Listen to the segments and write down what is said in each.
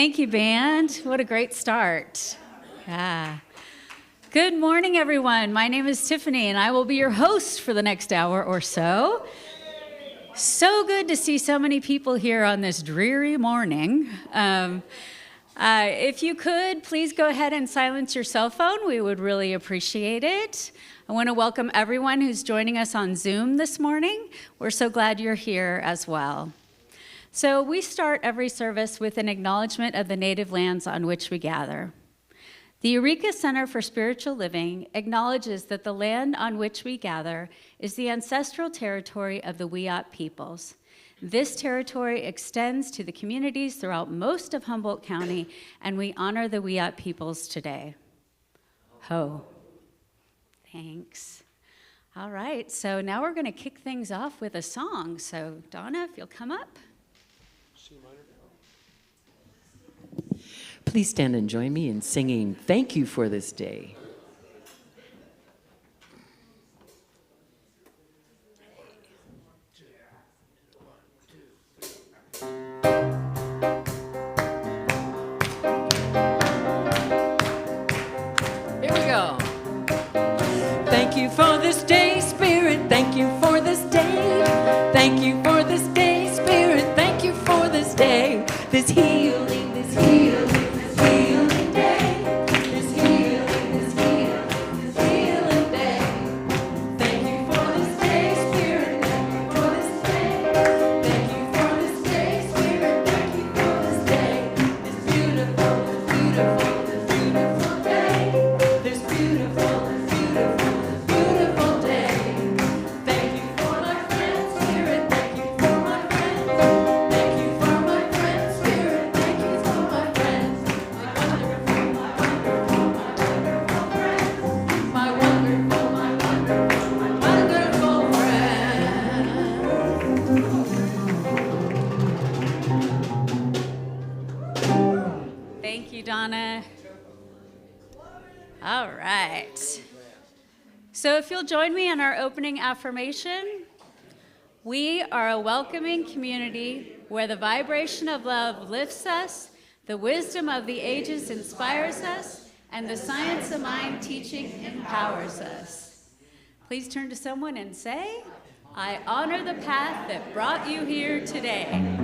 Thank you, band. What a great start. Yeah. Good morning, everyone. My name is Tiffany, and I will be your host for the next hour or so. So good to see so many people here on this dreary morning. If you could, please go ahead and silence your cell phone. We would really appreciate it. I want to welcome everyone who's joining us on Zoom this morning. We're so glad you're here as well. So we start every service with an acknowledgement of the native lands on which we gather. The Eureka Center for Spiritual Living acknowledges that the land on which we gather is the ancestral territory of the Wiyot peoples. This territory extends to the communities throughout most of Humboldt County, and we honor the Wiyot peoples today. Ho. Thanks. All right, so now we're going to kick things off with a song. So Donna, if you'll come up. Please stand and join me in singing "Thank You for This Day." Here we go. Thank you for this day, Spirit. Thank you for this day. Thank you for this day, Spirit. Thank you for this day. This healing, this healing. All right. So if you'll join me in our opening affirmation, we are a welcoming community where the vibration of love lifts us, the wisdom of the ages inspires us, and the science of mind teaching empowers us. Please turn to someone and say, I honor the path that brought you here today.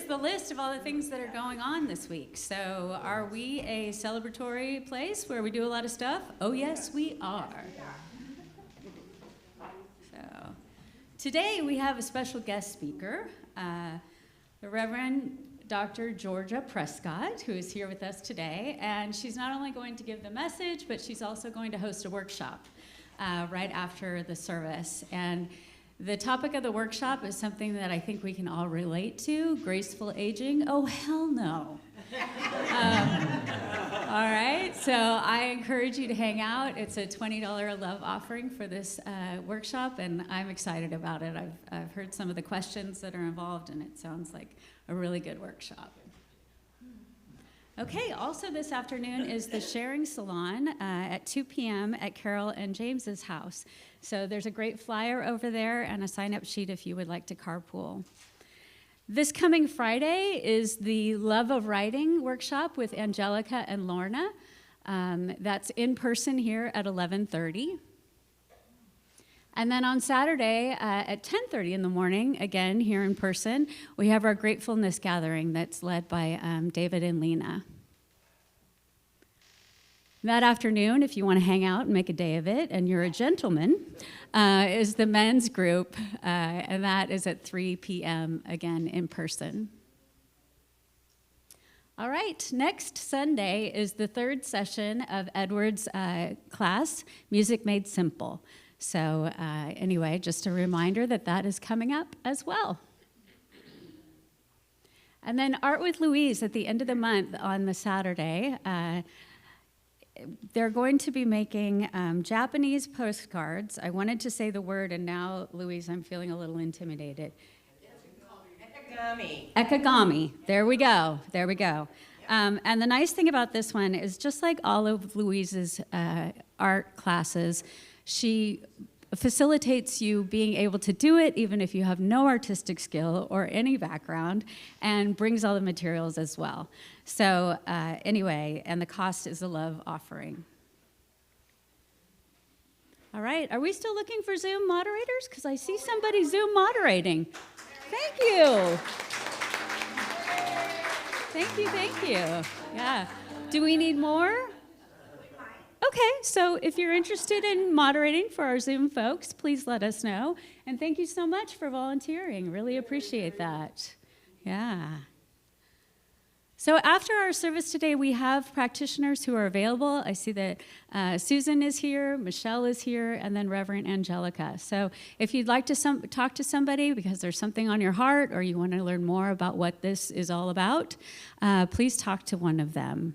The list of all the things that are going on this week. So are we a celebratory place where we do a lot of stuff? Oh yes, we are. So today we have a special guest speaker, the Reverend Dr. Georgia Prescott, who is here with us today. And she's not only going to give the message, but she's also going to host a workshop right after the service. And the topic of the workshop is something that I think we can all relate to, graceful aging. Oh, hell no. All right, so I encourage you to hang out. It's a $20 love offering for this workshop, and I'm excited about it. I've heard some of the questions that are involved, and it sounds like a really good workshop. Okay, also this afternoon is the Sharing Salon at 2 p.m. at Carol and James's house. So there's a great flyer over there and a sign-up sheet if you would like to carpool. This coming Friday is the Love of Writing workshop with Angelica and Lorna. That's in person here at 11:30. And then on Saturday at 10:30 in the morning, again here in person, we have our Gratefulness Gathering that's led by David and Lena. That afternoon, if you want to hang out and make a day of it, and you're a gentleman, is the men's group, and that is at 3 p.m., again, in person. All right, next Sunday is the third session of Edward's class, Music Made Simple. So anyway, just a reminder that that is coming up as well. And then Art with Louise at the end of the month on the Saturday. They're going to be making Japanese postcards. I wanted to say the word, and now, Louise, I'm feeling a little intimidated. Ekagami. Ekagami. There we go. There we go. And the nice thing about this one is, just like all of Louise's art classes, she facilitates you being able to do it even if you have no artistic skill or any background, and brings all the materials as well. So anyway, and the cost is a love offering. All right, are we still looking for Zoom moderators? Because I see somebody Zoom moderating. Thank you. Thank you, thank you. Yeah. Do we need more? Okay, so if you're interested in moderating for our Zoom folks, please let us know. And thank you so much for volunteering. Really appreciate that. Yeah. So after our service today, we have practitioners who are available. I see that Susan is here, Michele is here, and then Reverend Angelica. So if you'd like to talk to somebody because there's something on your heart, or you want to learn more about what this is all about, please talk to one of them.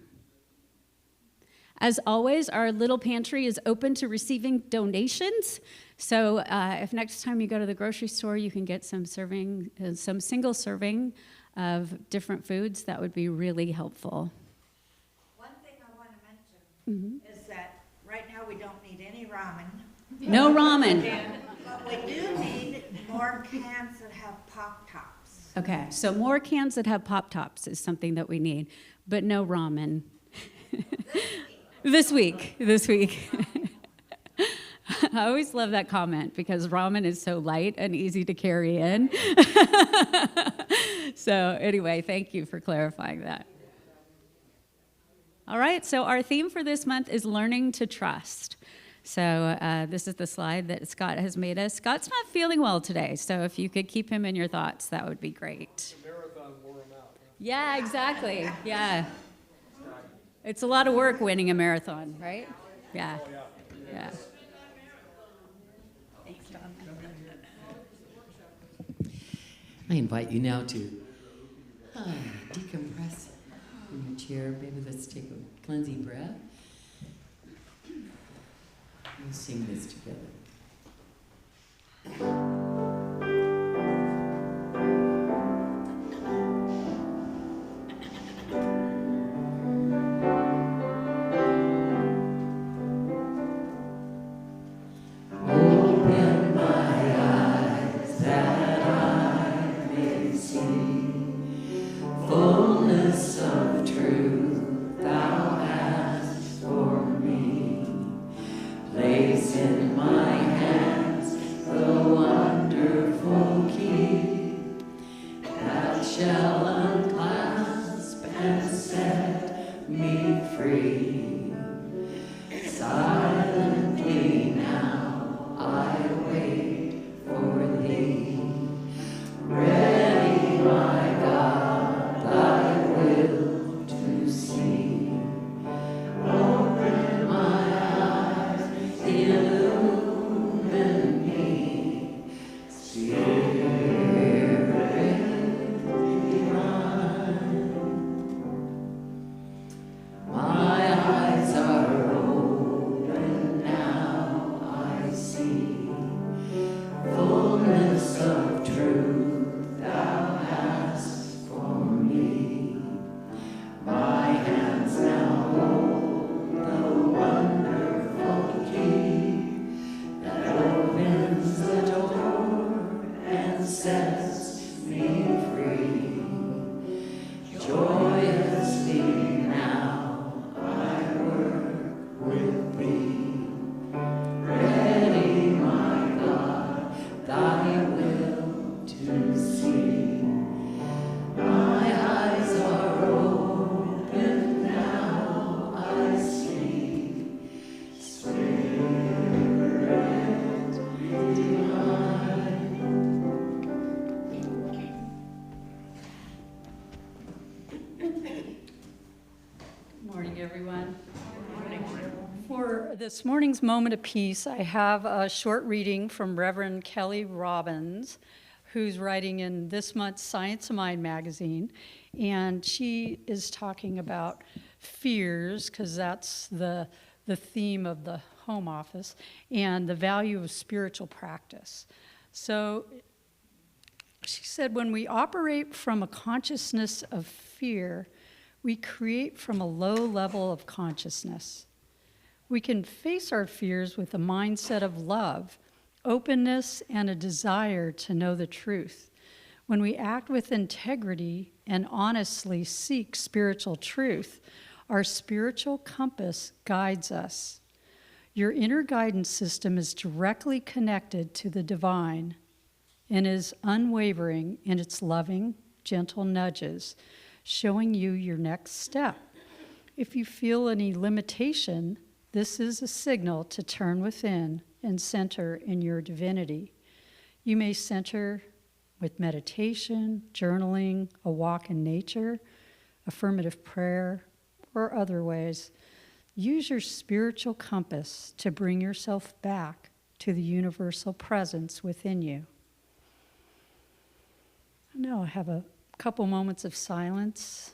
As always, our little pantry is open to receiving donations. So if next time you go to the grocery store, you can get some single serving of different foods, that would be really helpful. One thing I want to mention is that right now we don't need any ramen. No ramen. But we do need more cans that have Pop Tops. Okay, so more cans that have Pop Tops is something that we need, but no ramen. This week. I always love that comment because ramen is so light and easy to carry in. So anyway, thank you for clarifying that. All right, so our theme for this month is learning to trust. So this is the slide that Scott has made us. Scott's not feeling well today, so if you could keep him in your thoughts, that would be great. The marathon wore him out. Yeah, exactly. Yeah. It's a lot of work winning a marathon, right? Yeah. Yeah. Thanks, John. I invite you now to decompress in your chair. Maybe let's take a cleansing breath. We'll sing this together. everyone. For this morning's moment of peace, I have a short reading from Reverend Kelly Robbins, who's writing in this month's Science of Mind magazine, and she is talking about fears, because that's the theme of the home office, and the value of spiritual practice. So she said, when we operate from a consciousness of fear, we create from a low level of consciousness. We can face our fears with a mindset of love, openness, and a desire to know the truth. When we act with integrity and honestly seek spiritual truth, our spiritual compass guides us. Your inner guidance system is directly connected to the divine and is unwavering in its loving, gentle nudges, showing you your next step. If you feel any limitation, this is a signal to turn within and center in your divinity. You may center with meditation, journaling, a walk in nature, affirmative prayer, or other ways. Use your spiritual compass to bring yourself back to the universal presence within you. Now I have a couple moments of silence,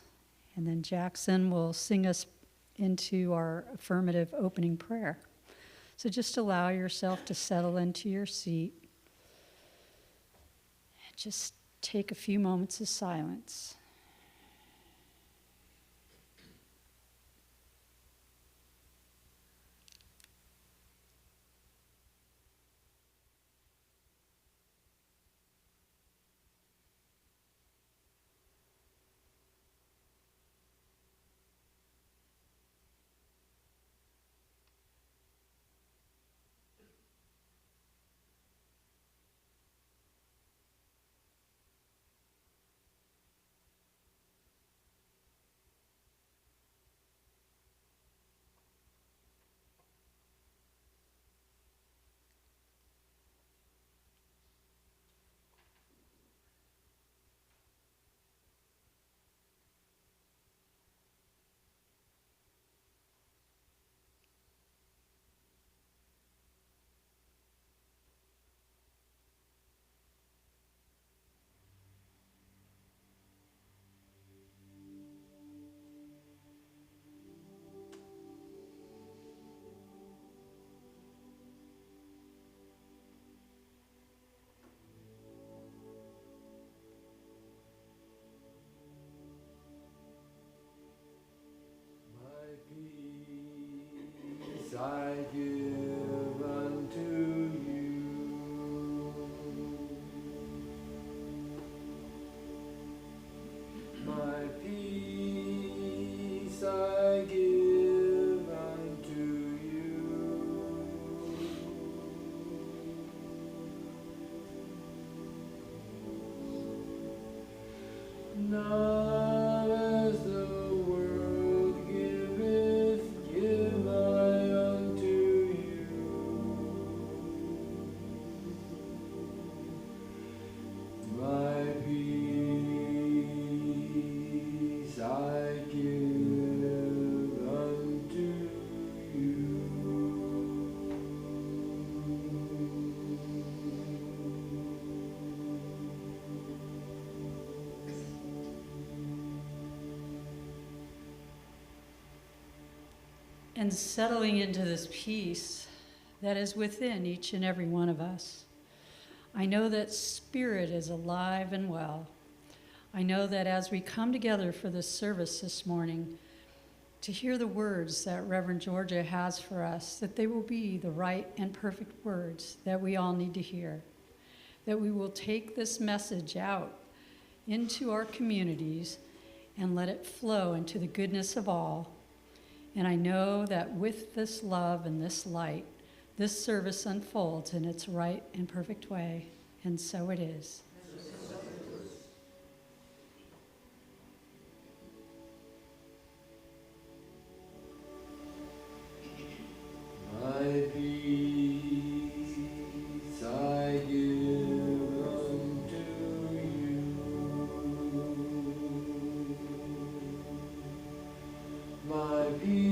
and then Jackson will sing us into our affirmative opening prayer. So just allow yourself to settle into your seat. Just take a few moments of silence. I give unto you. My peace I give unto you. Not as the world giveth, give I unto you. My peace I give unto you. And settling into this peace that is within each and every one of us. I know that spirit is alive and well. I know that as we come together for this service this morning, to hear the words that Reverend Georgia has for us, that they will be the right and perfect words that we all need to hear, that we will take this message out into our communities and let it flow into the goodness of all. And I know that with this love and this light, this service unfolds in its right and perfect way, and so it is. My peace I give unto you. My peace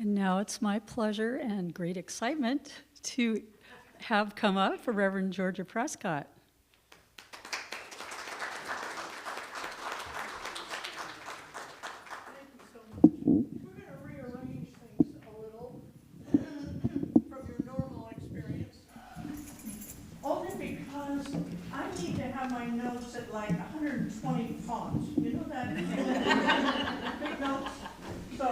And now it's my pleasure and great excitement to have come up for Reverend Georgia Prescott. We're going to rearrange things a little from your normal experience. Only because I need to have my notes at like 120 fonts. You know that? Big notes. So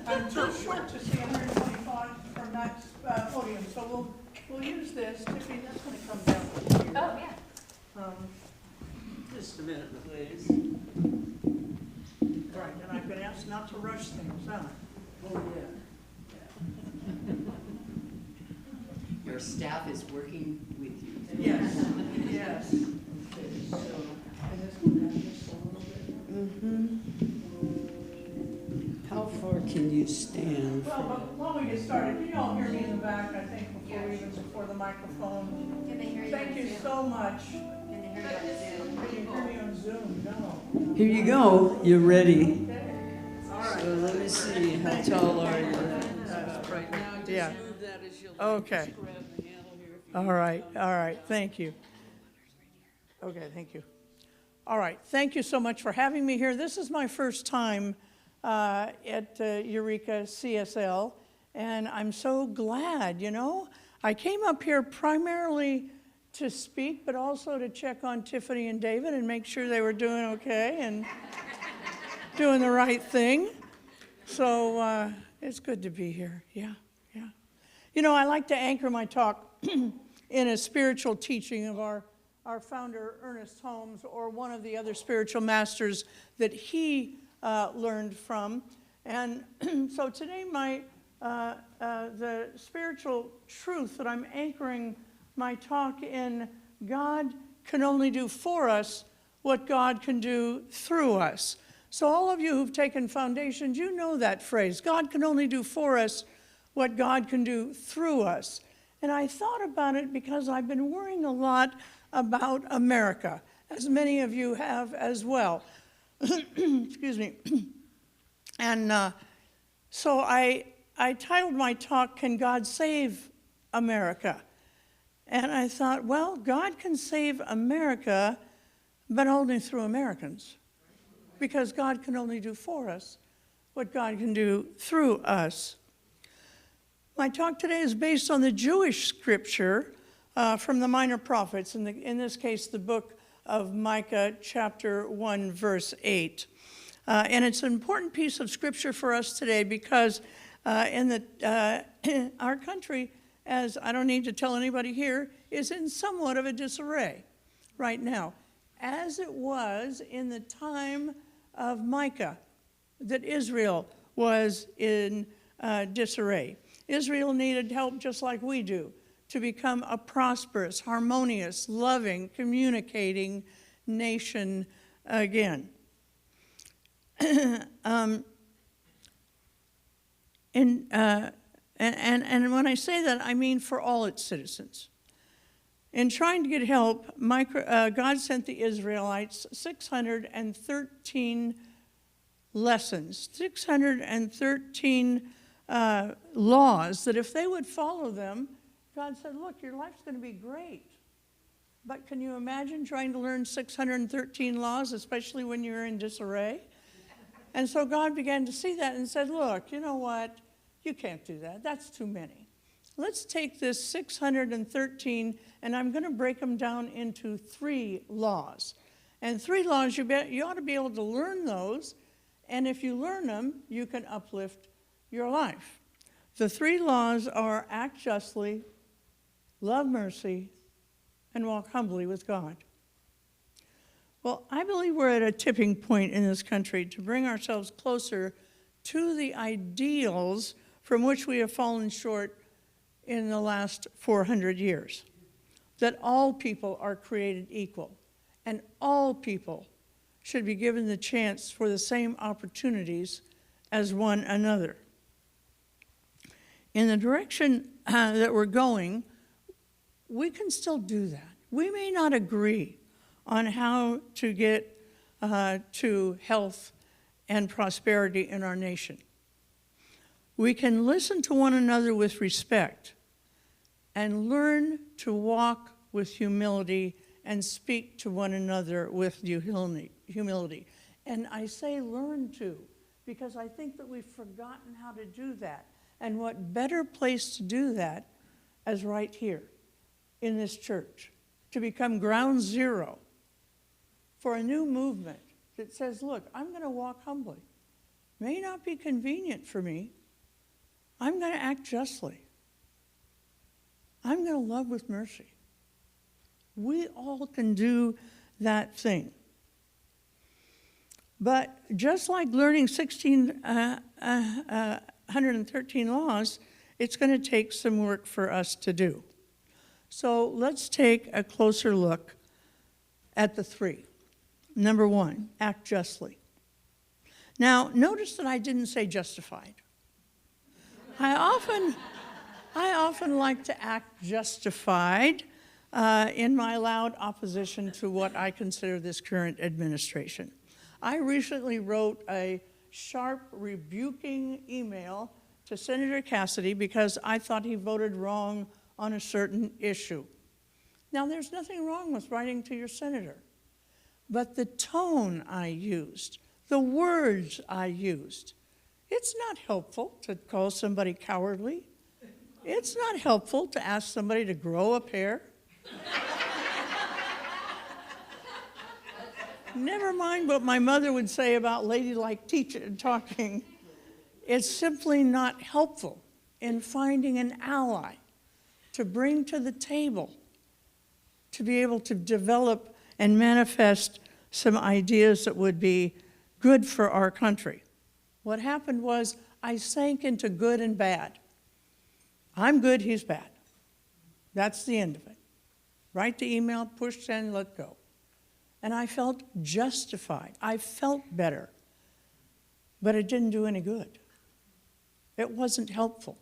I'm too short to see 120 fonts from that podium. So we'll use this. Tiffany, that's going to come down here. Oh, yeah. Just a minute, please. Right, and I've been asked not to rush things, huh? Oh, yeah. Your staff is working with you. Yes, yes. And this one has just a little bit. How far can you stand? Well, but while we get started, can you all hear me in the back, I think, before the microphone? Can they hear you Thank on you Zoom? so much. Can they hear you on Zoom? Can you hear me on Zoom? No. Here you go. You're ready. All right. So let me see. How tall are you? Right now, yeah. Okay. All right, thank you. Okay, thank you. All right, thank you so much for having me here. This is my first time at Eureka CSL, and I'm so glad, you know. I came up here primarily to speak, but also to check on Tiffany and David and make sure they were doing okay and doing the right thing. So it's good to be here, yeah. You know, I like to anchor my talk in a spiritual teaching of our founder, Ernest Holmes, or one of the other spiritual masters that he learned from. And so today the spiritual truth that I'm anchoring my talk in, God can only do for us what God can do through us. So all of you who've taken foundations, you know that phrase, God can only do for us what God can do through us. And I thought about it because I've been worrying a lot about America, as many of you have as well. Excuse me. And so I titled my talk, Can God Save America? And I thought, well, God can save America, but only through Americans. Because God can only do for us what God can do through us. My talk today is based on the Jewish scripture from the Minor Prophets, in this case, the book of Micah, chapter 1, verse 8. And it's an important piece of scripture for us today because our country, as I don't need to tell anybody here, is in somewhat of a disarray right now, as it was in the time of Micah, that Israel was in disarray. Israel needed help just like we do to become a prosperous, harmonious, loving, communicating nation again. And when I say that, I mean for all its citizens. In trying to get help, God sent the Israelites 613 lessons, 613 laws that if they would follow them, God said, look, your life's going to be great. But can you imagine trying to learn 613 laws, especially when you're in disarray? And so God began to see that and said, look, you know what? You can't do that. That's too many. Let's take this 613, and I'm going to break them down into 3 laws. And 3 laws, you ought to be able to learn those, and if you learn them, you can uplift your life. The 3 laws are act justly, love mercy, and walk humbly with God. Well, I believe we're at a tipping point in this country to bring ourselves closer to the ideals from which we have fallen short in the last 400 years. That all people are created equal, and all people should be given the chance for the same opportunities as one another. In the direction that we're going, we can still do that. We may not agree on how to get to health and prosperity in our nation. we can listen to one another with respect and learn to walk with humility and speak to one another with humility. And I say learn to, because I think that we've forgotten how to do that. And what better place to do that as right here in this church, to become ground zero for a new movement that says, look, I'm going to walk humbly. May not be convenient for me. I'm going to act justly. I'm going to love with mercy. We all can do that thing. But just like learning 113 laws, it's going to take some work for us to do. So let's take a closer look at the 3. Number 1, act justly. Now, notice that I didn't say justified. I often like to act justified in my loud opposition to what I consider this current administration. I recently wrote a sharp, rebuking email to Senator Cassidy because I thought he voted wrong on a certain issue. Now, there's nothing wrong with writing to your senator, but the tone I used, the words I used, it's not helpful to call somebody cowardly. It's not helpful to ask somebody to grow a pair. Never mind what my mother would say about ladylike talking. It's simply not helpful in finding an ally to bring to the table to be able to develop and manifest some ideas that would be good for our country. What happened was I sank into good and bad. I'm good, he's bad. That's the end of it. Write the email, push send, let go. And I felt justified. I felt better. But it didn't do any good. It wasn't helpful.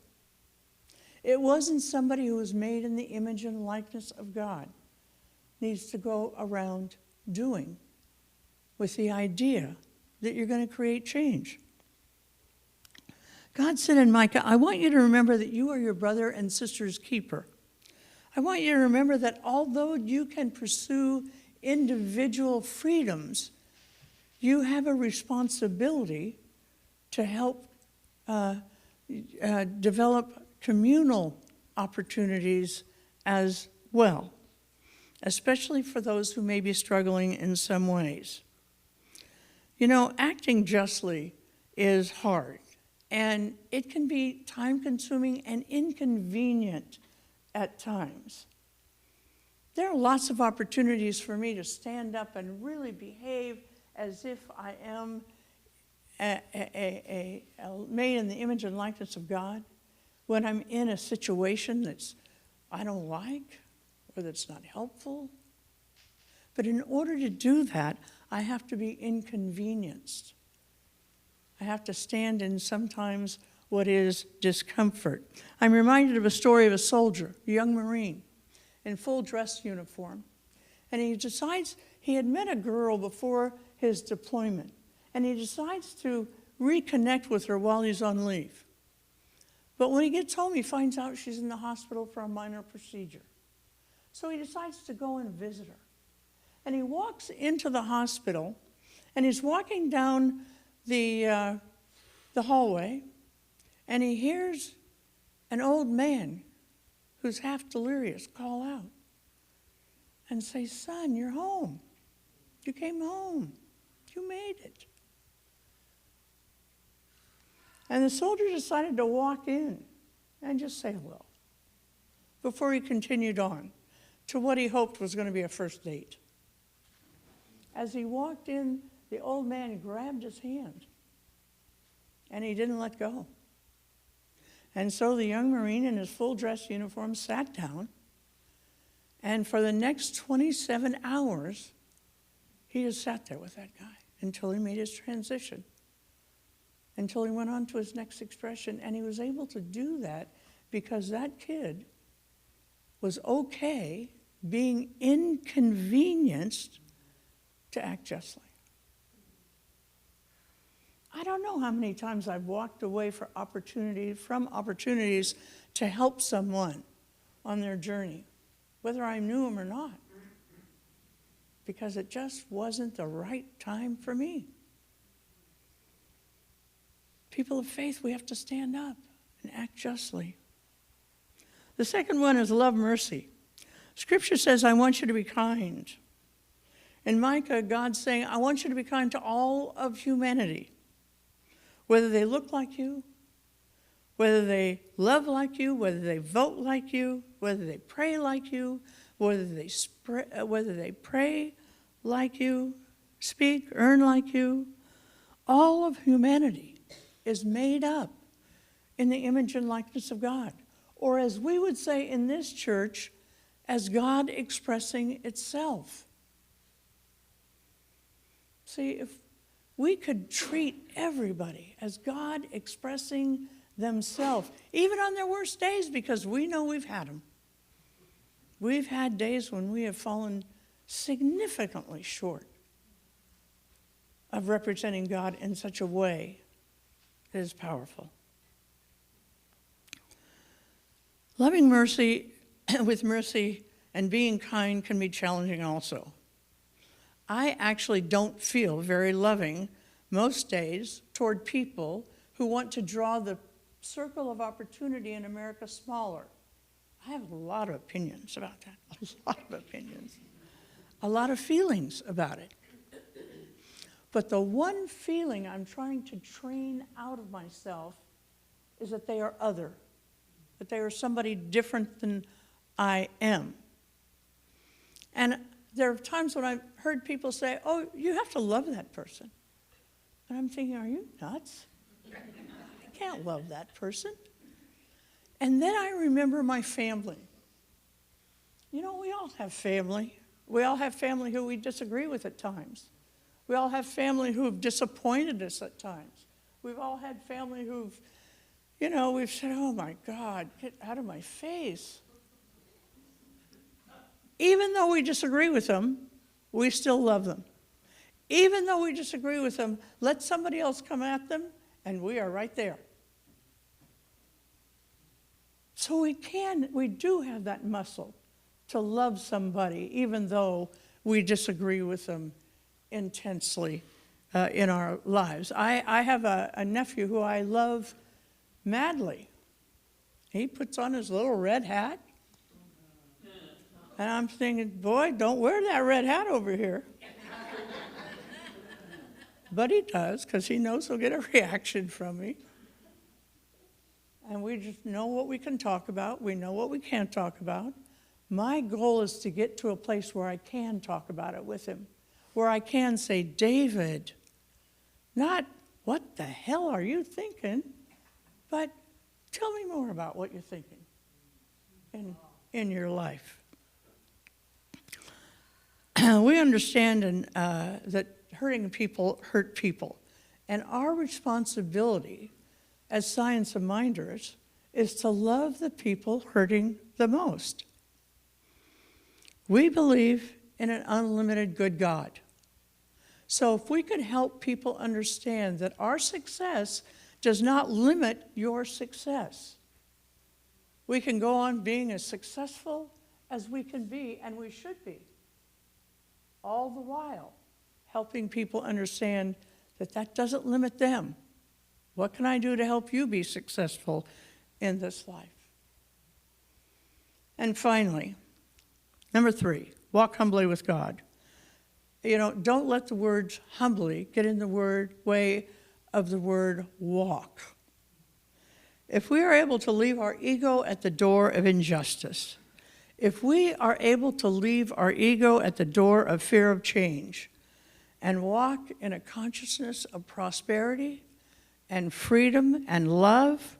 It wasn't somebody who was made in the image and likeness of God needs to go around doing with the idea that you're going to create change. God said in Micah, I want you to remember that you are your brother and sister's keeper. I want you to remember that although you can pursue individual freedoms, you have a responsibility to help develop communal opportunities as well, especially for those who may be struggling in some ways. You know, acting justly is hard, and it can be time-consuming and inconvenient at times. There are lots of opportunities for me to stand up and really behave as if I am made in the image and likeness of God when I'm in a situation that's I don't like or that's not helpful. But in order to do that, I have to be inconvenienced. I have to stand in sometimes what is discomfort. I'm reminded of a story of a soldier, a young Marine, in full dress uniform. And he decides he had met a girl before his deployment, and he decides to reconnect with her while he's on leave. But when he gets home, he finds out she's in the hospital for a minor procedure. So he decides to go and visit her. And he walks into the hospital, and he's walking down the hallway, and he hears an old man who's half delirious call out and say, son, you're home. You came home. You made it. And the soldier decided to walk in and just say hello before he continued on to what he hoped was going to be a first date. As he walked in, the old man grabbed his hand, and he didn't let go. And so the young Marine in his full dress uniform sat down, and for the next 27 hours, he just sat there with that guy until he made his transition, until he went on to his next expression. And he was able to do that because that kid was okay being inconvenienced to act justly. I don't know how many times I've walked away from opportunities to help someone on their journey, whether I knew them or not, because it just wasn't the right time for me. People of faith, we have to stand up and act justly. The second one is love mercy. Scripture says, I want you to be kind. In Micah, God's saying, I want you to be kind to all of humanity, whether they look like you, whether they love like you, whether they vote like you, whether they pray like you, whether they pray like you, speak, earn like you. All of humanity is made up in the image and likeness of God. Or as we would say in this church, as God expressing itself. See, if we could treat everybody as God expressing themselves, even on their worst days, because we know we've had them. We've had days when we have fallen significantly short of representing God in such a way that is powerful. Loving mercy with mercy and being kind can be challenging also. I actually don't feel very loving most days toward people who want to draw the circle of opportunity in America smaller. I have a lot of opinions about that, a lot of opinions, a lot of feelings about it. But the one feeling I'm trying to train out of myself is that they are other, that they are somebody different than I am. And there are times when I've heard people say, oh, you have to love that person. And I'm thinking, are you nuts? I can't love that person. And then I remember my family. You know, we all have family. We all have family who we disagree with at times. We all have family who have disappointed us at times. We've all had family who've, we've said, oh my God, get out of my face. Even though we disagree with them, we still love them. Even though we disagree with them, let somebody else come at them, and we are right there. So we do have that muscle to love somebody, even though we disagree with them intensely in our lives. I have a nephew who I love madly. He puts on his little red hat. And I'm thinking, boy, don't wear that red hat over here. But he does, because he knows he'll get a reaction from me. And we just know what we can talk about. We know what we can't talk about. My goal is to get to a place where I can talk about it with him, where I can say, David, not what the hell are you thinking, but tell me more about what you're thinking in your life. We understand that hurting people hurt people. And our responsibility as science of minders is to love the people hurting the most. We believe in an unlimited good God. So if we could help people understand that our success does not limit your success, we can go on being as successful as we can be, and we should be. All the while helping people understand that that doesn't limit them. What can I do to help you be successful in this life? And finally, number 3, walk humbly with God. Don't let the words humbly get in the way of the word walk. If we are able to leave our ego at the door of injustice, if we are able to leave our ego at the door of fear of change and walk in a consciousness of prosperity and freedom and love,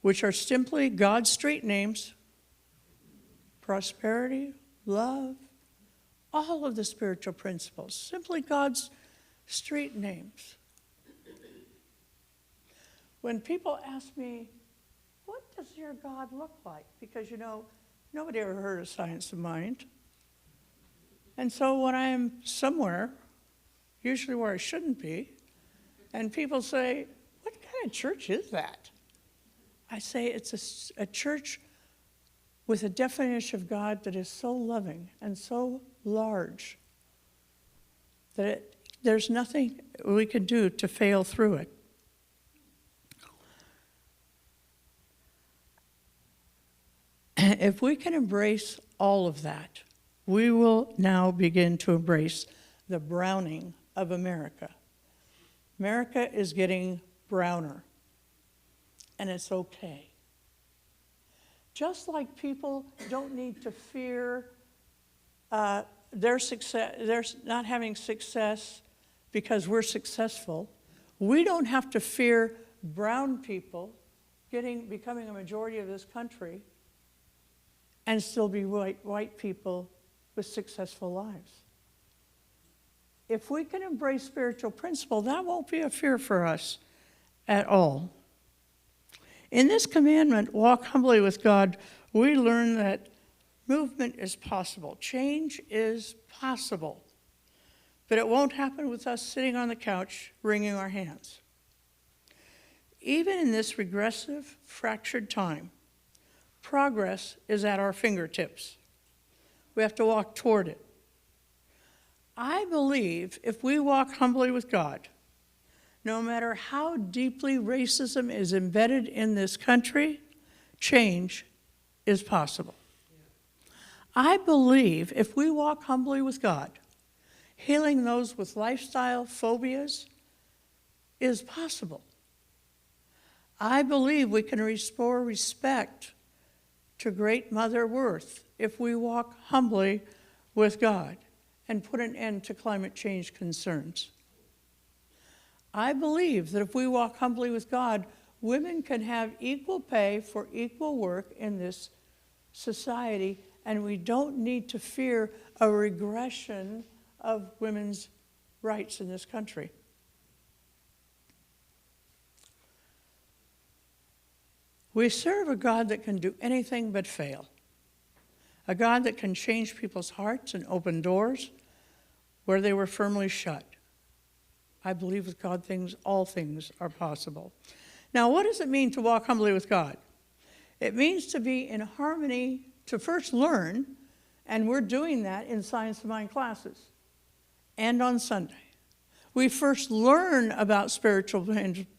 which are simply God's street names, prosperity, love, all of the spiritual principles, simply God's street names. When people ask me, what does your God look like? Because, nobody ever heard of science of mind. And so when I am somewhere, usually where I shouldn't be, And people say, what kind of church is that? I say it's a church with a definition of God that is so loving and so large that there's nothing we can do to fail through it. If we can embrace all of that, we will now begin to embrace the browning of America. America is getting browner, and it's okay. Just like people don't need to fear their success, they're not having success because we're successful, we don't have to fear brown people becoming a majority of this country and still be white people with successful lives. If we can embrace spiritual principle, that won't be a fear for us at all. In this commandment, walk humbly with God, we learn that movement is possible. Change is possible. But it won't happen with us sitting on the couch wringing our hands. Even in this regressive, fractured time, progress is at our fingertips. We have to walk toward it. I believe if we walk humbly with God, no matter how deeply racism is embedded in this country, change is possible. I believe if we walk humbly with God, healing those with lifestyle phobias is possible. I believe we can restore respect to Great Mother Earth if we walk humbly with God and put an end to climate change concerns. I believe that if we walk humbly with God, women can have equal pay for equal work in this society, and we don't need to fear a regression of women's rights in this country. We serve a God that can do anything but fail, a God that can change people's hearts and open doors where they were firmly shut. I believe with God all things are possible. Now, what does it mean to walk humbly with God? It means to be in harmony, to first learn, and we're doing that in Science of Mind classes and on Sunday. We first learn about spiritual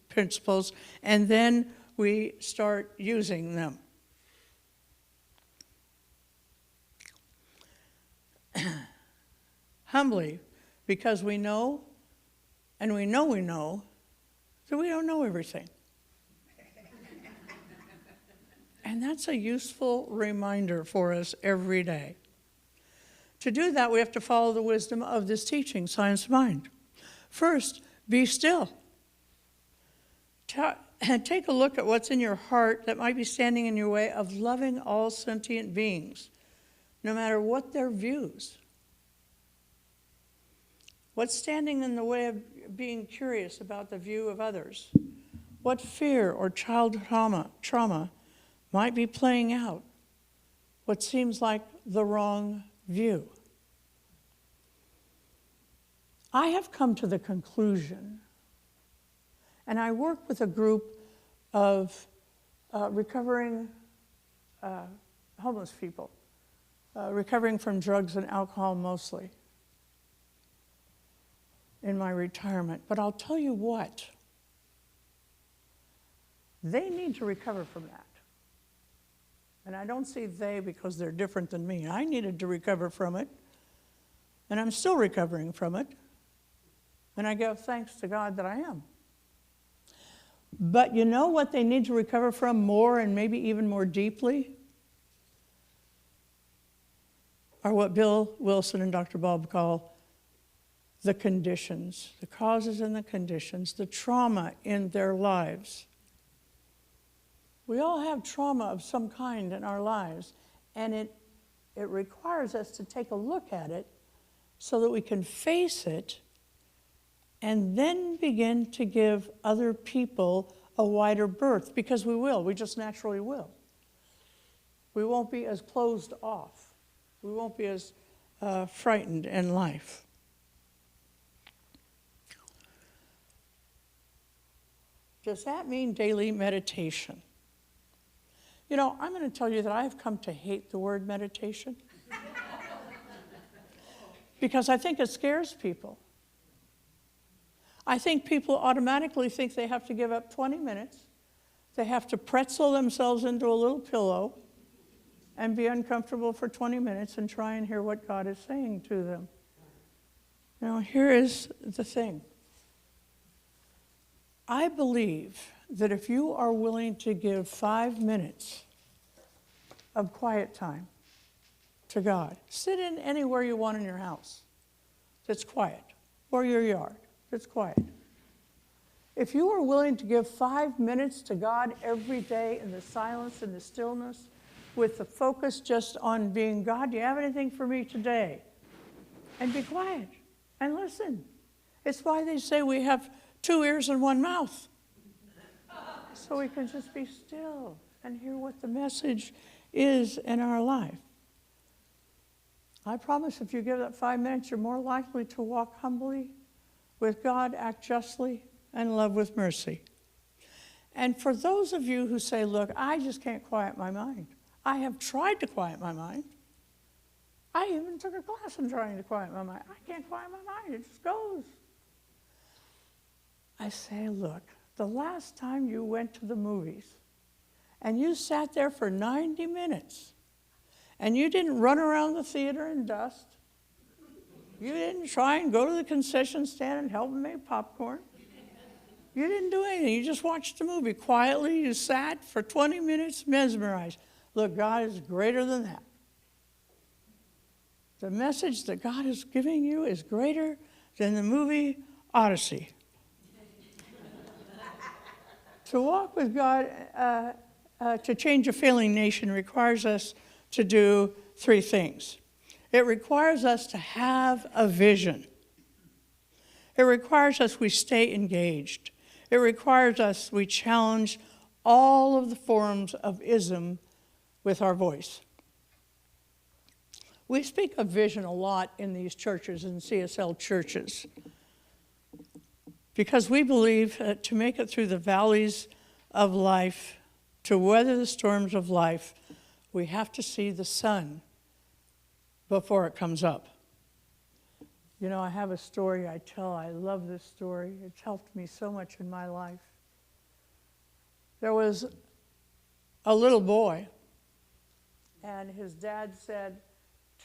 principles, and then we start using them. Humbly, because we know, and we know that we don't know everything. And that's a useful reminder for us every day. To do that, we have to follow the wisdom of this teaching, Science of Mind. First, be still. Take a look at what's in your heart that might be standing in your way of loving all sentient beings, no matter what their views. What's standing in the way of being curious about the view of others? What fear or childhood trauma might be playing out what seems like the wrong view? I have come to the conclusion, and I work with a group of recovering homeless people, recovering from drugs and alcohol mostly, in my retirement. But I'll tell you what, they need to recover from that. And I don't say they because they're different than me. I needed to recover from it, and I'm still recovering from it. And I give thanks to God that I am. But you know what they need to recover from more, and maybe even more deeply? Are what Bill Wilson and Dr. Bob call the conditions, the causes and the conditions, the trauma in their lives. We all have trauma of some kind in our lives, and it requires us to take a look at it so that we can face it and then begin to give other people a wider berth, because we just naturally will. We won't be as closed off. We won't be as frightened in life. Does that mean daily meditation? You know, I'm going to tell you that I've come to hate the word meditation because I think it scares people. I think people automatically think they have to give up 20 minutes. They have to pretzel themselves into a little pillow and be uncomfortable for 20 minutes and try and hear what God is saying to them. Now, here is the thing. I believe that if you are willing to give 5 minutes of quiet time to God, sit in anywhere you want in your house that's quiet, or your yard that's quiet. If you are willing to give 5 minutes to God every day in the silence and the stillness, with the focus just on being, God, do you have anything for me today? And be quiet and listen. It's why they say we have 2 ears and 1 mouth. So we can just be still and hear what the message is in our life. I promise if you give that 5 minutes, you're more likely to walk humbly with God, act justly, and love with mercy. And for those of you who say, look, I just can't quiet my mind. I have tried to quiet my mind. I even took a class in trying to quiet my mind. I can't quiet my mind. It just goes. I say, look, the last time you went to the movies and you sat there for 90 minutes and you didn't run around the theater in dust, you didn't try and go to the concession stand and help them make popcorn, you didn't do anything. You just watched the movie quietly. You sat for 20 minutes mesmerized. Look, God is greater than that. The message that God is giving you is greater than the movie Odyssey. To walk with God, to change a failing nation requires us to do 3 things. It requires us to have a vision. It requires us we stay engaged. It requires us we challenge all of the forms of ism with our voice. We speak of vision a lot in these churches, in CSL churches, because we believe to make it through the valleys of life, to weather the storms of life, we have to see the sun before it comes up. You know, I have a story I tell. I love this story. It's helped me so much in my life. There was a little boy, and his dad said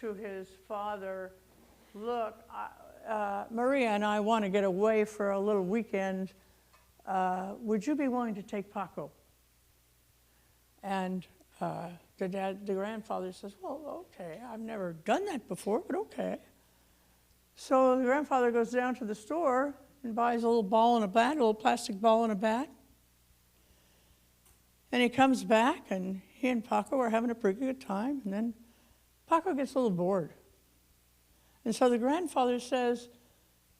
to his father, look, Maria and I want to get away for a little weekend. Would you be willing to take Paco? And the grandfather says, well, okay, I've never done that before, but okay. So the grandfather goes down to the store and buys a little ball and a bat, a little plastic ball and a bat. And he comes back, and he and Paco are having a pretty good time. And then Paco gets a little bored. And so the grandfather says,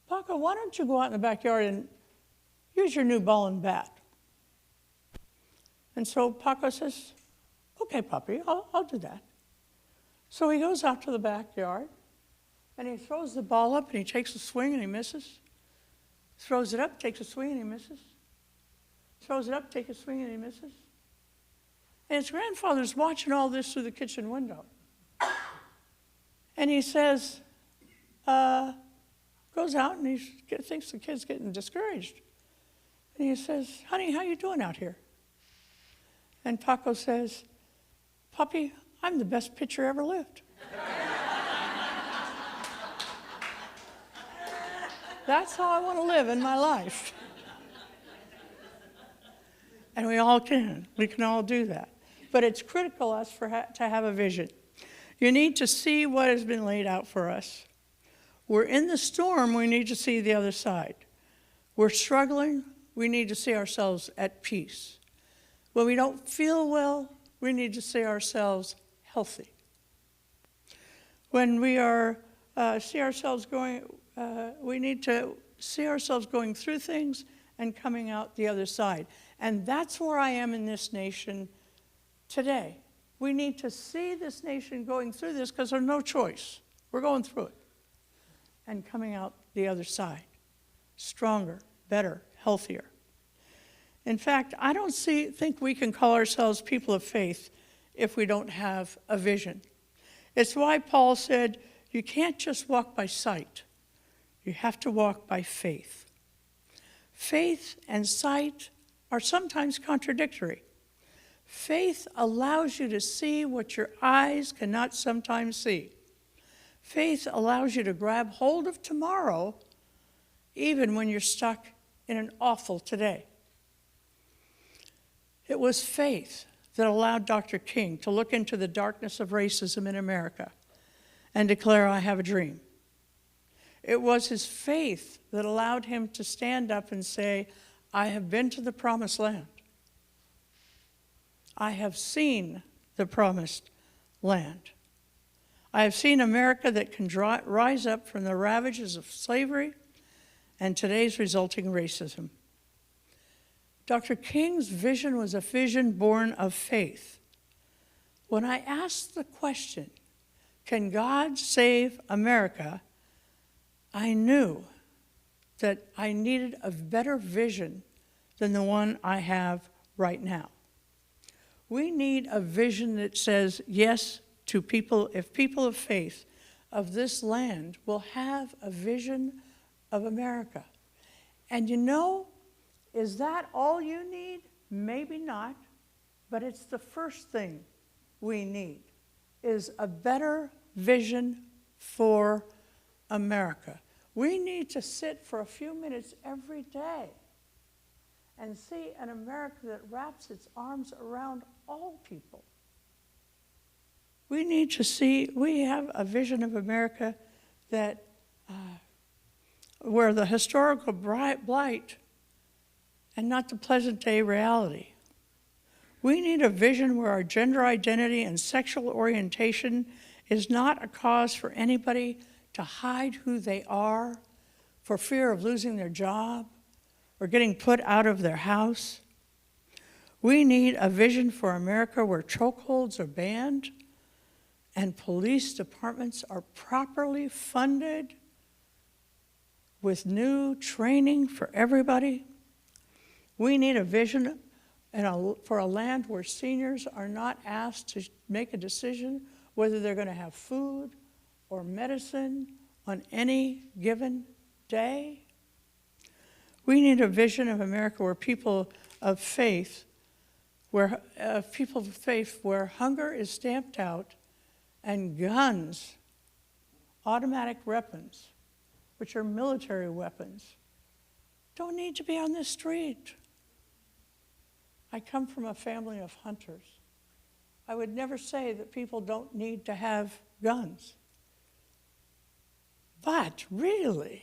Paco, why don't you go out in the backyard and use your new ball and bat? And so Paco says, okay, puppy, I'll do that. So he goes out to the backyard, and he throws the ball up, and he takes a swing, and he misses. Throws it up, takes a swing, and he misses. Throws it up, takes a swing, and he misses. And his grandfather's watching all this through the kitchen window. And he says, goes out, and he thinks the kid's getting discouraged. And he says, honey, how you doing out here? And Paco says, puppy, I'm the best pitcher ever lived. That's how I want to live in my life. And we all can. We can all do that. But it's critical to have a vision. You need to see what has been laid out for us. We're in the storm, we need to see the other side. We're struggling, we need to see ourselves at peace. When we don't feel well, we need to see ourselves healthy. When we are we need to see ourselves going through things and coming out the other side. And that's where I am in this nation today. We need to see this nation going through this because there's no choice. We're going through it and coming out the other side, stronger, better, healthier. In fact, I don't think we can call ourselves people of faith if we don't have a vision. It's why Paul said, you can't just walk by sight. You have to walk by faith. Faith and sight are sometimes contradictory. Faith allows you to see what your eyes cannot sometimes see. Faith allows you to grab hold of tomorrow, even when you're stuck in an awful today. It was faith that allowed Dr. King to look into the darkness of racism in America and declare, I have a dream. It was his faith that allowed him to stand up and say, I have been to the promised land. I have seen the promised land. I have seen America that can rise up from the ravages of slavery and today's resulting racism. Dr. King's vision was a vision born of faith. When I asked the question, can God save America? I knew that I needed a better vision than the one I have right now. We need a vision that says yes to people, if people of faith of this land will have a vision of America. And you know, is that all you need? Maybe not, but it's the first thing we need, is a better vision for America. We need to sit for a few minutes every day and see an America that wraps its arms around all people. We need to see, we have a vision of America that where the historical blight and not the present day reality. We need a vision where our gender identity and sexual orientation is not a cause for anybody to hide who they are for fear of losing their job or getting put out of their house. We need a vision for America where chokeholds are banned and police departments are properly funded with new training for everybody. We need a vision for a land where seniors are not asked to make a decision whether they're going to have food or medicine on any given day. We need a vision of America where people of faith, where hunger is stamped out and guns, automatic weapons, which are military weapons, don't need to be on the street. I come from a family of hunters. I would never say that people don't need to have guns. But really,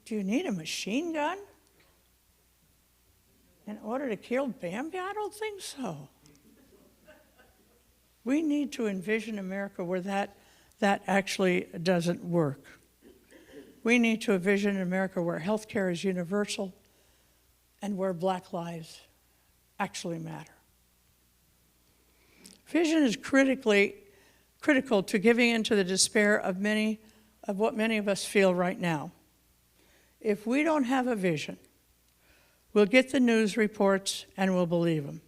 do you need a machine gun in order to kill Bambi? I don't think so. We need to envision America where that actually doesn't work. We need to envision America where health care is universal and where Black lives actually matter. Vision is critical to giving into the despair of what many of us feel right now. If we don't have a vision, we'll get the news reports and we'll believe them.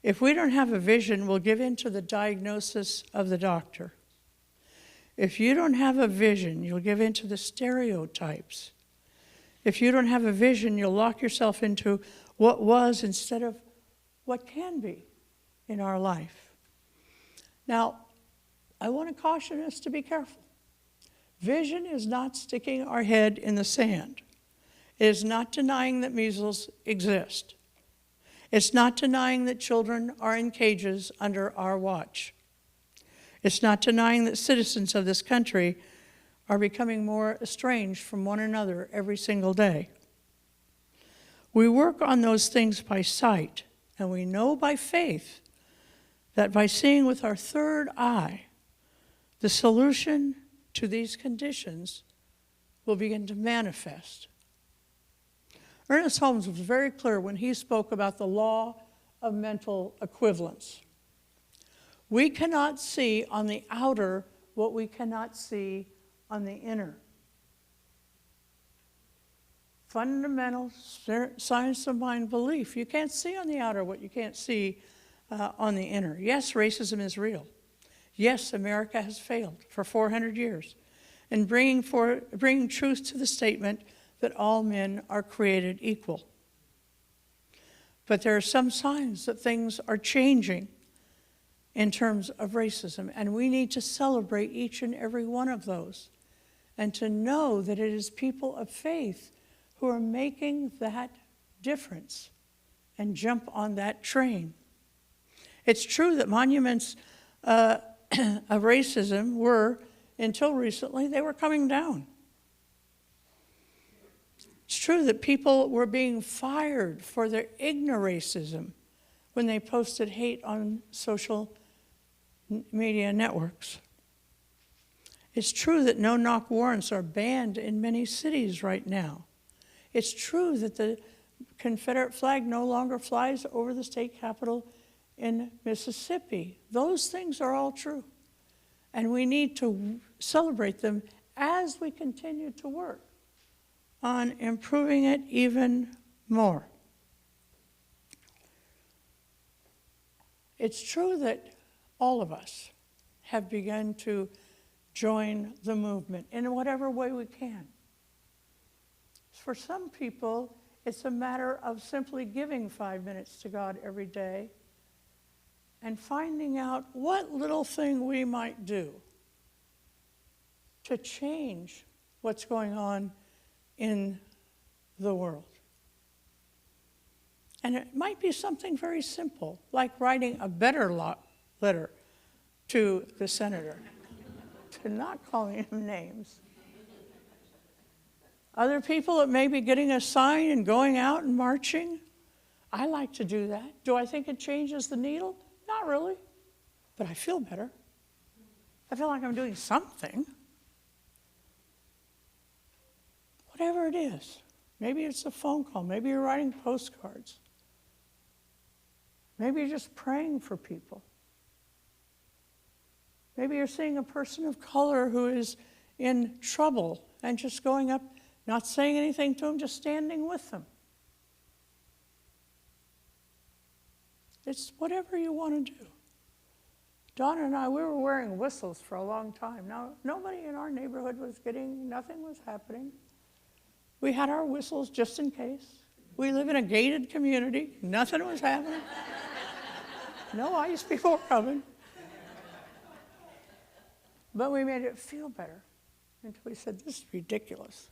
If we don't have a vision, we'll give in to the diagnosis of the doctor. If you don't have a vision, you'll give in to the stereotypes. If you don't have a vision, you'll lock yourself into what was instead of what can be in our life. Now, I want to caution us to be careful. Vision is not sticking our head in the sand. It is not denying that measles exist. It's not denying that children are in cages under our watch. It's not denying that citizens of this country are becoming more estranged from one another every single day. We work on those things by sight, and we know by faith that by seeing with our third eye, the solution to these conditions will begin to manifest. Ernest Holmes was very clear when he spoke about the law of mental equivalence. We cannot see on the outer what we cannot see on the inner. fundamental science of mind belief. You can't see on the outer what you can't see on the inner. Yes, racism is real. Yes, America has failed for 400 years in bringing truth to the statement that all men are created equal. But there are some signs that things are changing in terms of racism, and we need to celebrate each and every one of those, and to know that it is people of faith who are making that difference and jump on that train. It's true that monuments of racism were, until recently, they were coming down. It's true that people were being fired for their ignoracism when they posted hate on social media networks. It's true that no-knock warrants are banned in many cities right now. It's true that the Confederate flag no longer flies over the state capitol in Mississippi. Those things are all true. And we need to celebrate them as we continue to work on improving it even more. It's true that all of us have begun to join the movement in whatever way we can. For some people, it's a matter of simply giving 5 minutes to God every day and finding out what little thing we might do to change what's going on in the world. And it might be something very simple, like writing a better letter to the senator, to not calling him names. Other people, it may be getting a sign and going out and marching. I like to do that. Do I think it changes the needle? Not really, but I feel better. I feel like I'm doing something. Whatever it is. Maybe it's a phone call. Maybe you're writing postcards. Maybe you're just praying for people. Maybe you're seeing a person of color who is in trouble and just going up, not saying anything to them, just standing with them. It's whatever you want to do. Donna and I, we were wearing whistles for a long time. Now, nobody in our neighborhood was nothing was happening. We had our whistles just in case. We live in a gated community. Nothing was happening. No ice before coming. But we made it feel better until we said, this is ridiculous.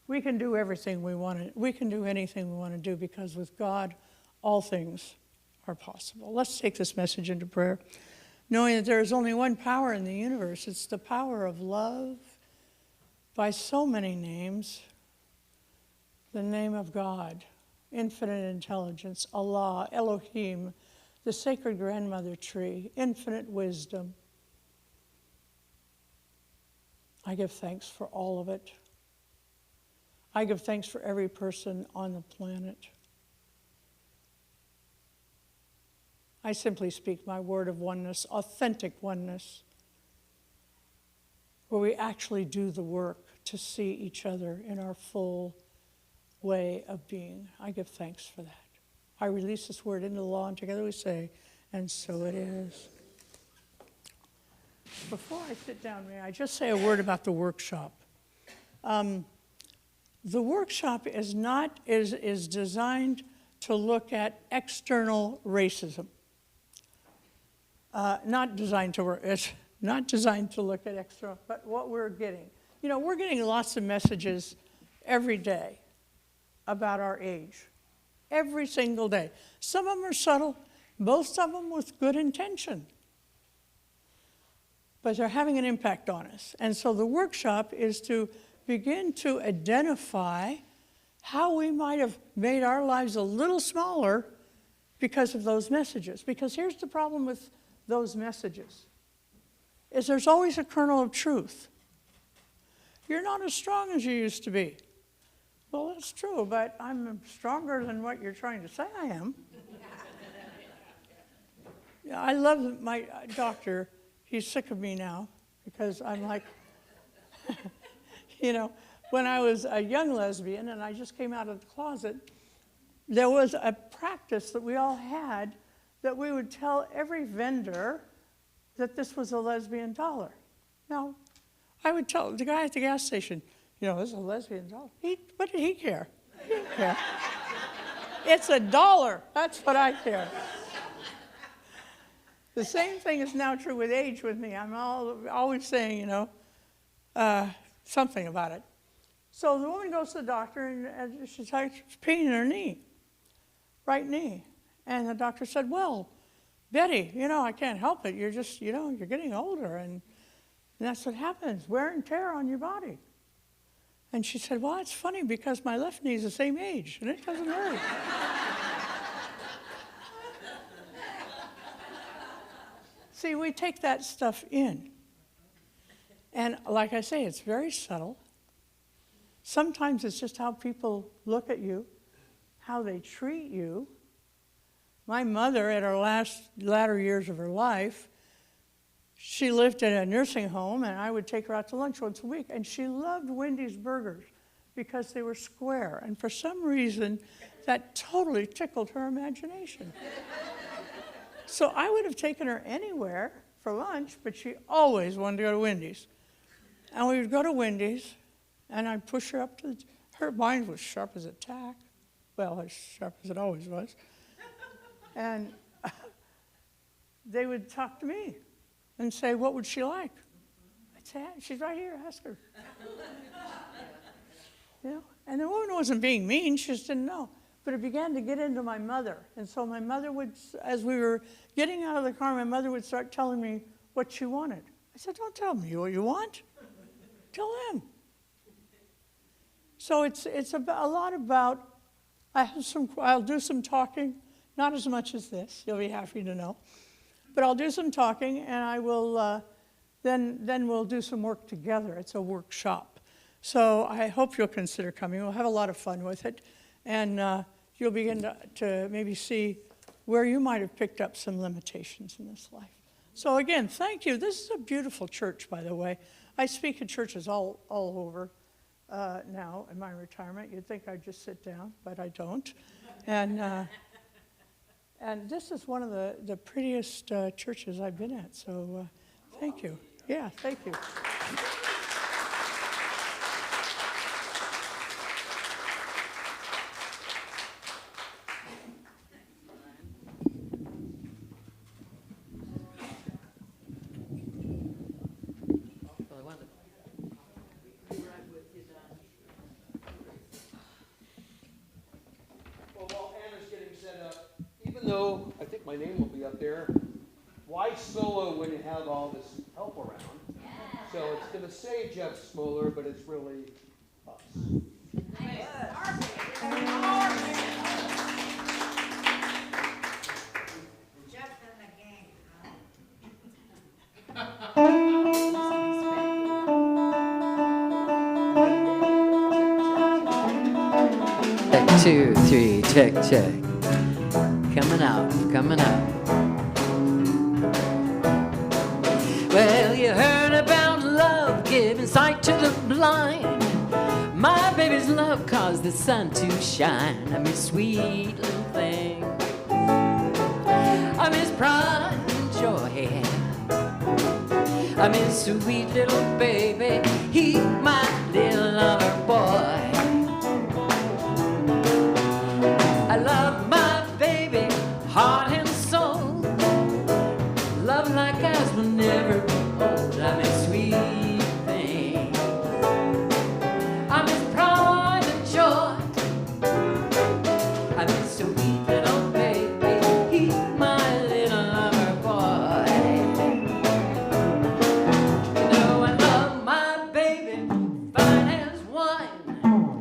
We can do everything we want to. We can do anything we want to do because with God, all things are possible. Let's take this message into prayer, knowing that there is only one power in the universe. It's the power of love by so many names. The name of God, infinite intelligence, Allah, Elohim, the sacred grandmother tree, infinite wisdom. I give thanks for all of it. I give thanks for every person on the planet. I simply speak my word of oneness, authentic oneness, where we actually do the work to see each other in our full way of being. I give thanks for that. I release this word into the law, and together we say, and so it is. Before I sit down, may I just say a word about the workshop? The workshop is designed to look at external racism. Not designed to look at external, but what we're getting. You know, we're getting lots of messages every day about our age. Every single day. Some of them are subtle, most of them with good intention. But they're having an impact on us. And so the workshop is to begin to identify how we might have made our lives a little smaller because of those messages. Because here's the problem with those messages, is there's always a kernel of truth. You're not as strong as you used to be. Well, that's true, but I'm stronger than what you're trying to say I am. Yeah, I love my doctor. He's sick of me now because I'm like, you know, when I was a young lesbian and I just came out of the closet, there was a practice that we all had that we would tell every vendor that this was a lesbian dollar. Now, I would tell the guy at the gas station, you know, this is a lesbian dollar. What did he care? He didn't care. It's a dollar. That's what I care. The same thing is now true with age with me. I'm always saying, you know, something about it. So the woman goes to the doctor, and she's pain in her knee, right knee. And the doctor said, well, Betty, you know, I can't help it. You're just, you know, you're getting older, and that's what happens, wear and tear on your body. And she said, well, it's funny because my left knee is the same age, and it doesn't hurt. See, we take that stuff in. And like I say, it's very subtle. Sometimes it's just how people look at you, how they treat you. My mother, at her latter years of her life, she lived in a nursing home, and I would take her out to lunch once a week. And she loved Wendy's burgers because they were square. And for some reason, that totally tickled her imagination. So I would have taken her anywhere for lunch, but she always wanted to go to Wendy's. And we would go to Wendy's, and I'd push her up to her mind was sharp as a tack. Well, as sharp as it always was. And they would talk to me and say, what would she like? I'd say, she's right here, ask her. You know? And the woman wasn't being mean, she just didn't know. But it began to get into my mother. And so my mother would, as we were getting out of the car, my mother would start telling me what she wanted. I said, don't tell me what you want. Tell them. So it's a lot about, I'll do some talking, not as much as this, you'll be happy to know. But I'll do some talking, and I will, then we'll do some work together. It's a workshop. So I hope you'll consider coming. We'll have a lot of fun with it. And you'll begin to maybe see where you might have picked up some limitations in this life. So again, thank you. This is a beautiful church, by the way. I speak at churches all over now in my retirement. You'd think I'd just sit down, but I don't. And this is one of the prettiest churches I've been at, so thank you. Yeah, thank you. Though I think my name will be up there, why solo when you have all this help around? Yeah. So it's going to say Jeff Smoller, but it's really us. Jeff and the gang. Check, 2, 3, check. Coming out. Well, you heard about love giving sight to the blind. My baby's love caused the sun to shine. I miss sweet little thing. I miss pride and joy. I miss sweet little baby. He, my little lover boy. I love my baby, heart and soul. Love like ours will never be old. I miss sweet thing. I miss pride and joy. I miss sweet little baby. He's my little lover boy. You know I love my baby, fine as wine.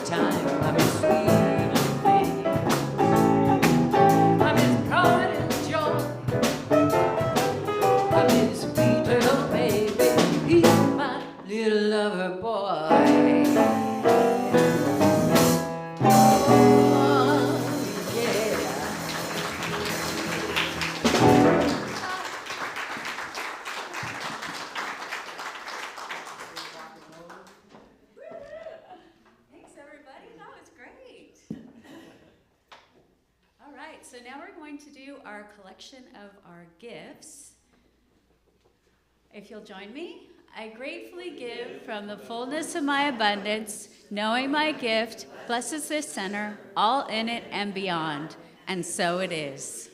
time. I'm his sweet little thing. I'm his pride and joy. I'm his sweet little baby. He's my little lover boy. Oh, yeah. Thanks, everybody. That was great. All right, so now we're going to do our collection of our gifts. If you'll join me, I gratefully give from the fullness of my abundance, knowing my gift blesses this center, all in it and beyond. And so it is.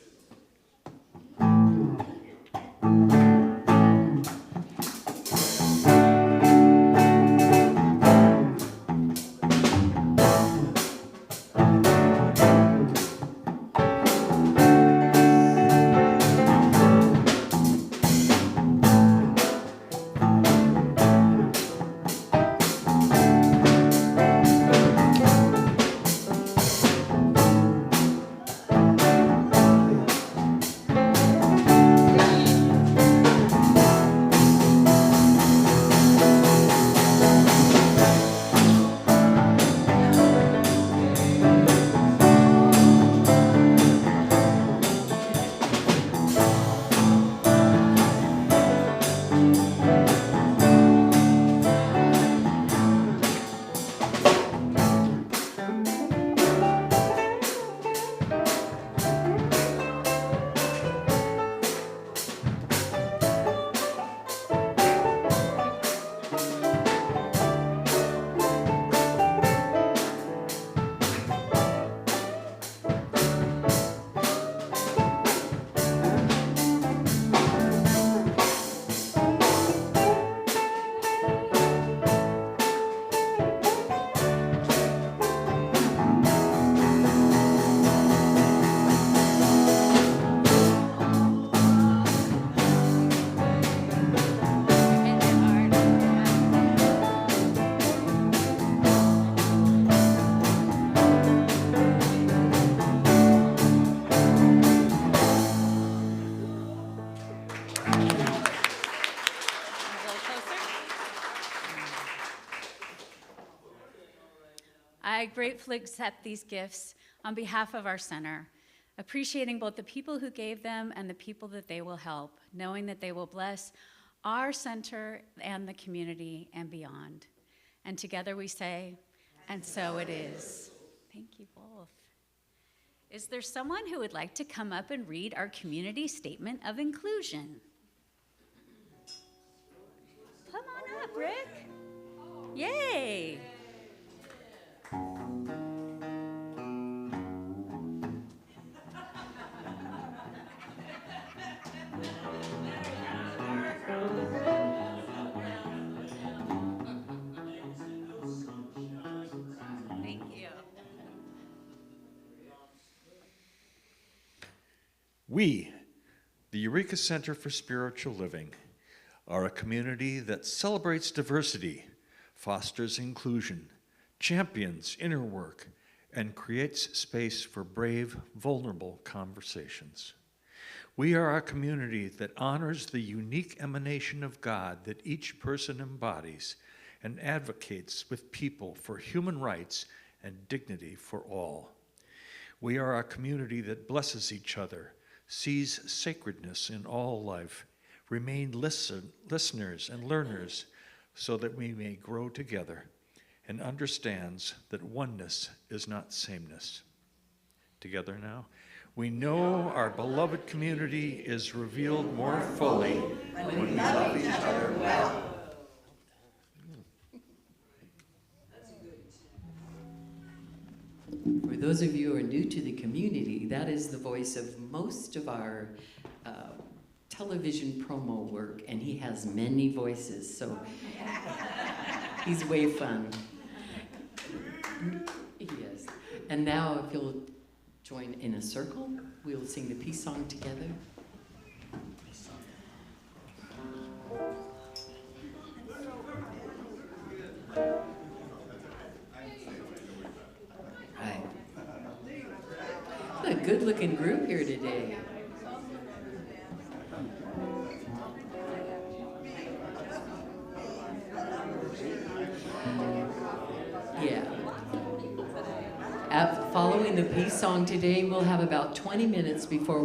I gratefully accept these gifts on behalf of our center, appreciating both the people who gave them and the people that they will help, knowing that they will bless our center and the community and beyond. And together we say, and so it is. Thank you both. Is there someone who would like to come up and read our community statement of inclusion? Come on up, Rick. Yay. Thank you. We, the Eureka Center for Spiritual Living, are a community that celebrates diversity, fosters inclusion, champions inner work, and creates space for brave, vulnerable conversations. We are a community that honors the unique emanation of God that each person embodies and advocates with people for human rights and dignity for all. We are a community that blesses each other, sees sacredness in all life, remain listeners and learners so that we may grow together, and understands that oneness is not sameness. Together now, we know our beloved community is revealed more fully when we love each other well. For those of you who are new to the community, that is the voice of most of our television promo work, and he has many voices, so he's way fun. Yes. And now if you'll join in a circle, we'll sing the peace song together. a good-looking group here today. Yeah. Following the peace song today, we'll have about 20 minutes before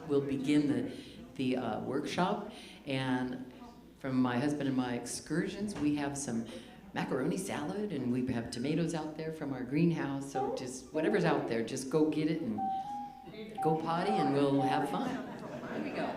we'll begin the workshop. And from my husband and my excursions, we have some macaroni salad, and we have tomatoes out there from our greenhouse. So just whatever's out there, just go get it and go potty, and we'll have fun. Here we go.